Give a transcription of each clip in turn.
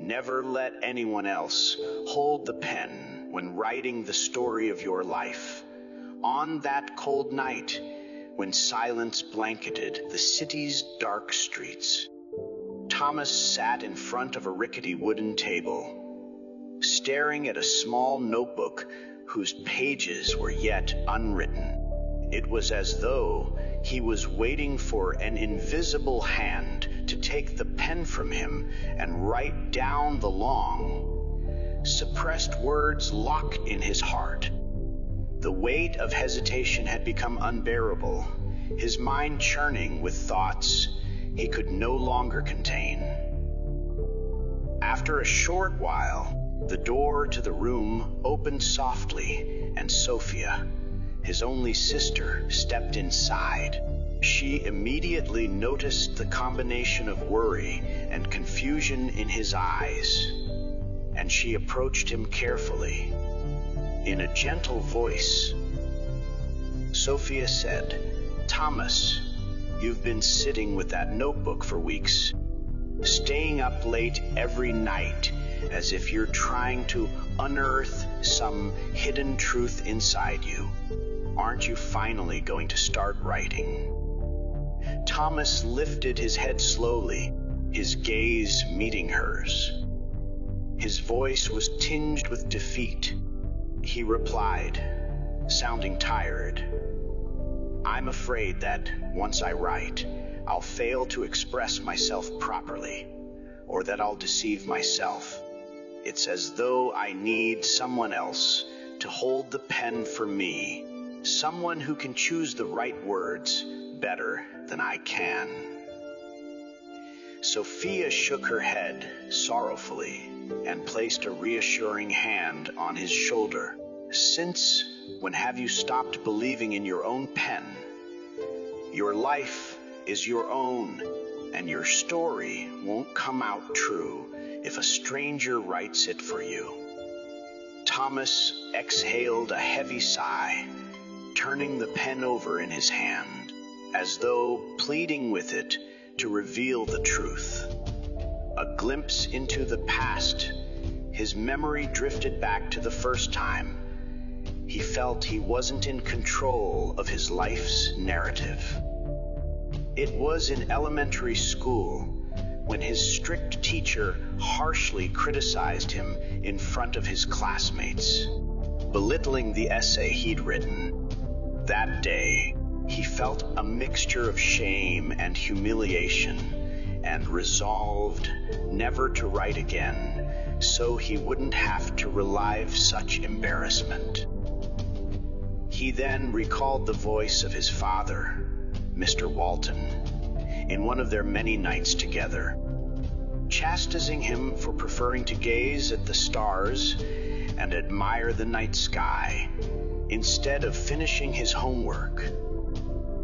Never let anyone else hold the pen when writing the story of your life. On that cold night, when silence blanketed the city's dark streets, Thomas sat in front of a rickety wooden table, staring at a small notebook whose pages were yet unwritten. It was as though he was waiting for an invisible hand to take the pen from him and write down the long, suppressed words locked in his heart. The weight of hesitation had become unbearable, his mind churning with thoughts he could no longer contain. After a short while, the door to the room opened softly, and Sophia, his only sister, stepped inside. She immediately noticed the combination of worry and confusion in his eyes, and she approached him carefully. In a gentle voice, Sophia said, "Thomas, you've been sitting with that notebook for weeks, staying up late every night as if you're trying to unearth some hidden truth inside you. Aren't you finally going to start writing?" Thomas lifted his head slowly, his gaze meeting hers. His voice was tinged with defeat. He replied, sounding tired, "I'm afraid that once I write, I'll fail to express myself properly, or that I'll deceive myself. It's as though I need someone else to hold the pen for me, someone who can choose the right words better than I can." Sophia shook her head sorrowfully and placed a reassuring hand on his shoulder. "Since when have you stopped believing in your own pen? Your life is your own, and your story won't come out true if a stranger writes it for you." Thomas exhaled a heavy sigh, turning the pen over in his hand, as though pleading with it to reveal the truth. A glimpse into the past, his memory drifted back to the first time he felt he wasn't in control of his life's narrative. It was in elementary school, when his strict teacher harshly criticized him in front of his classmates, belittling the essay he'd written. That day, he felt a mixture of shame and humiliation, and resolved never to write again, so he wouldn't have to relive such embarrassment. He then recalled the voice of his father, Mr. Walton, in one of their many nights together, chastising him for preferring to gaze at the stars and admire the night sky instead of finishing his homework.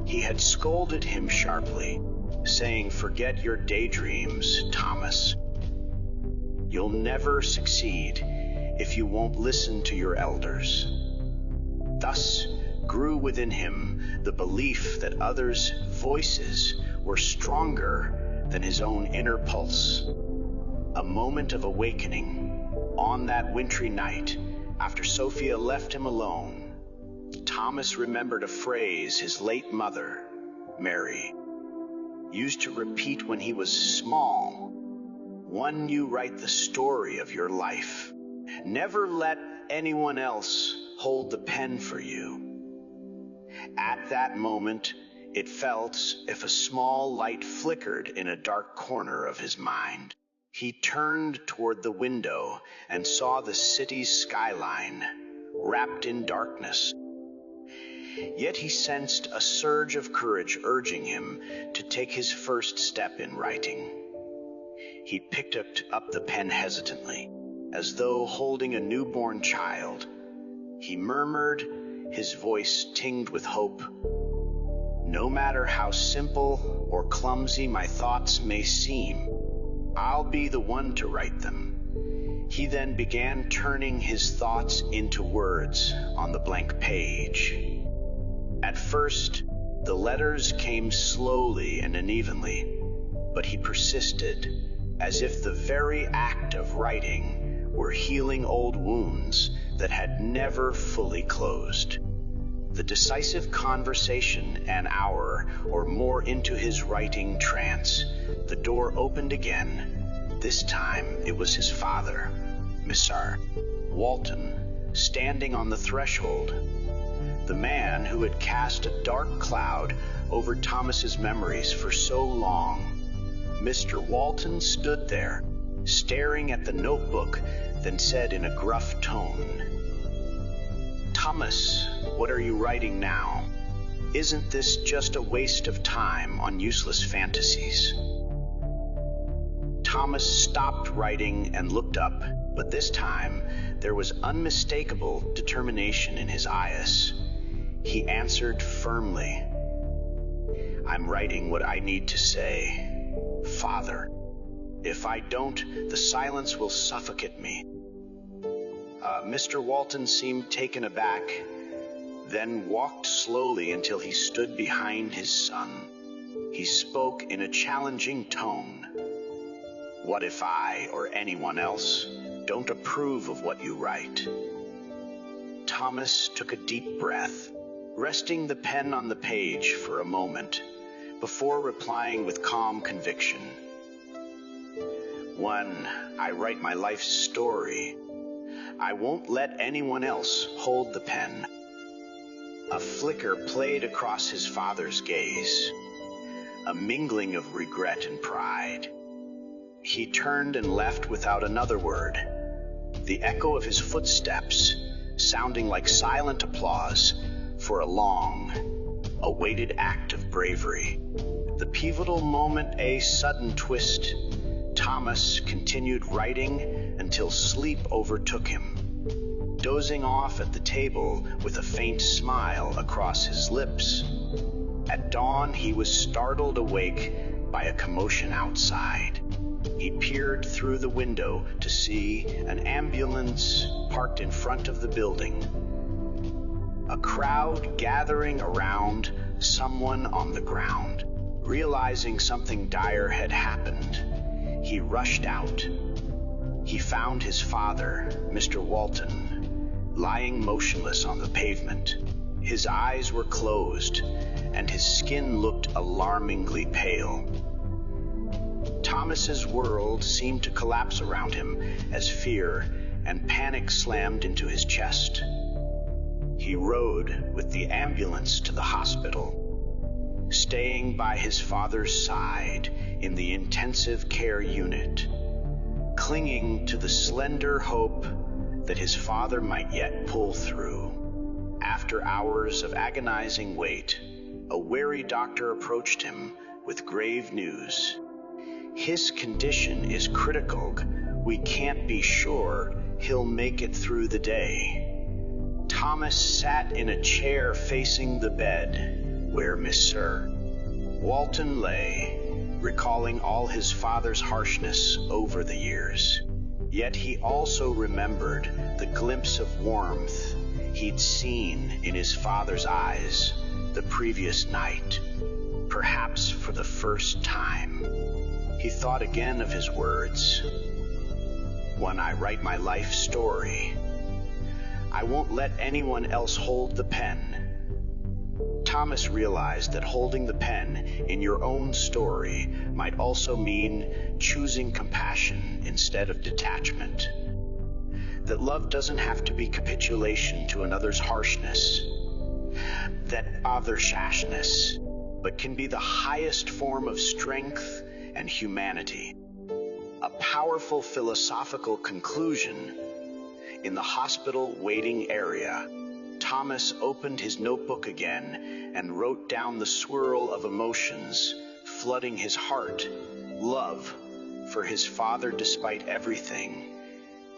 He had scolded him sharply, saying, "Forget your daydreams, Thomas. You'll never succeed if you won't listen to your elders." Thus grew within him the belief that others' voices were stronger than his own inner pulse. A moment of awakening on that wintry night, after Sophia left him alone, Thomas remembered a phrase his late mother, Mary, used to repeat when he was small. "One you write the story of your life. Never let anyone else hold the pen for you." At that moment, it felt as if a small light flickered in a dark corner of his mind. He turned toward the window and saw the city's skyline, wrapped in darkness. Yet he sensed a surge of courage urging him to take his first step in writing. He picked up the pen hesitantly, as though holding a newborn child. He murmured, his voice tinged with hope, "No matter how simple or clumsy my thoughts may seem, I'll be the one to write them." He then began turning his thoughts into words on the blank page. At first, the letters came slowly and unevenly, but he persisted, as if the very act of writing were healing old wounds that had never fully closed. The decisive conversation, an hour or more into his writing trance, the door opened again. This time it was his father, Mr. Walton, standing on the threshold. The man who had cast a dark cloud over Thomas's memories for so long. Mr. Walton stood there, staring at the notebook, then said in a gruff tone, "Thomas, what are you writing now? Isn't this just a waste of time on useless fantasies?" Thomas stopped writing and looked up, but this time there was unmistakable determination in his eyes. He answered firmly, "I'm writing what I need to say, Father. If I don't, the silence will suffocate me." Mr. Walton seemed taken aback, then walked slowly until he stood behind his son. He spoke in a challenging tone. "What if I, or anyone else, don't approve of what you write?" Thomas took a deep breath, resting the pen on the page for a moment, before replying with calm conviction. "When I write my life's story, I won't let anyone else hold the pen." A flicker played across his father's gaze, a mingling of regret and pride. He turned and left without another word, the echo of his footsteps sounding like silent applause for a long, awaited act of bravery. The pivotal moment a sudden twist. Thomas continued writing until sleep overtook him, dozing off at the table with a faint smile across his lips. At dawn, he was startled awake by a commotion outside. He peered through the window to see an ambulance parked in front of the building. A crowd gathering around someone on the ground. Realizing something dire had happened, he rushed out. He found his father, Mr. Walton, lying motionless on the pavement. His eyes were closed, and his skin looked alarmingly pale. Thomas's world seemed to collapse around him as fear and panic slammed into his chest. He rode with the ambulance to the hospital, staying by his father's side in the intensive care unit, clinging to the slender hope that his father might yet pull through. After hours of agonizing wait, a wary doctor approached him with grave news. "His condition is critical. We can't be sure he'll make it through the day." Thomas sat in a chair facing the bed where Mr. Walton lay, recalling all his father's harshness over the years. Yet he also remembered the glimpse of warmth he'd seen in his father's eyes the previous night, perhaps for the first time. He thought again of his words, "When I write my life story, I won't let anyone else hold the pen." Thomas realized that holding the pen in your own story might also mean choosing compassion instead of detachment. That love doesn't have to be capitulation to another's harshness, that other-shashness, but can be the highest form of strength and humanity. A powerful philosophical conclusion. In the hospital waiting area, Thomas opened his notebook again and wrote down the swirl of emotions flooding his heart. Love for his father despite everything,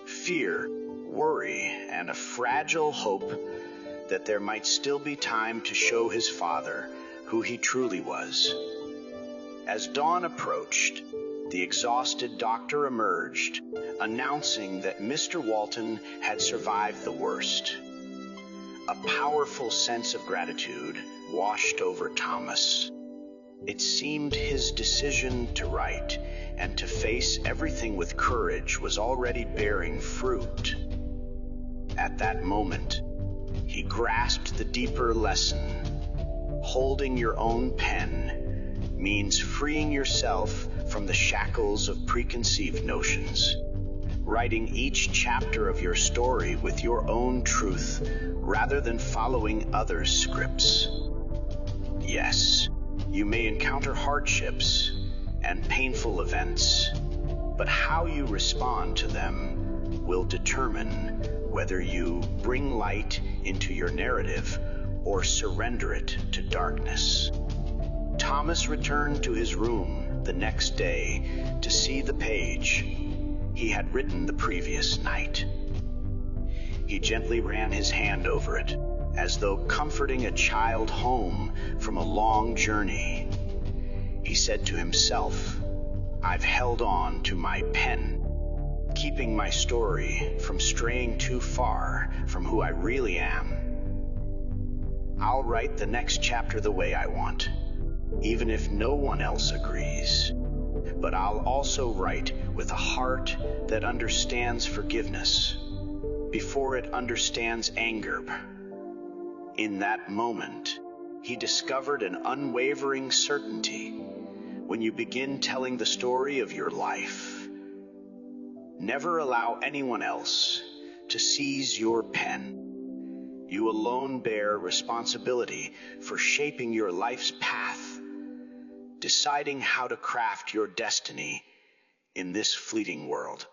fear, worry, and a fragile hope that there might still be time to show his father who he truly was. As dawn approached, the exhausted doctor emerged, announcing that Mr. Walton had survived the worst. A powerful sense of gratitude washed over Thomas. It seemed his decision to write and to face everything with courage was already bearing fruit. At that moment, he grasped the deeper lesson. Holding your own pen means freeing yourself from the shackles of preconceived notions. Writing each chapter of your story with your own truth rather than following others' scripts. Yes, you may encounter hardships and painful events, but how you respond to them will determine whether you bring light into your narrative or surrender it to darkness. Thomas returned to his room the next day to see the page he had written the previous night. He gently ran his hand over it, as though comforting a child home from a long journey. He said to himself, "I've held on to my pen, keeping my story from straying too far from who I really am. I'll write the next chapter the way I want, even if no one else agrees. But I'll also write with a heart that understands forgiveness before it understands anger." In that moment, he discovered an unwavering certainty. When you begin telling the story of your life, never allow anyone else to seize your pen. You alone bear responsibility for shaping your life's path, deciding how to craft your destiny in this fleeting world.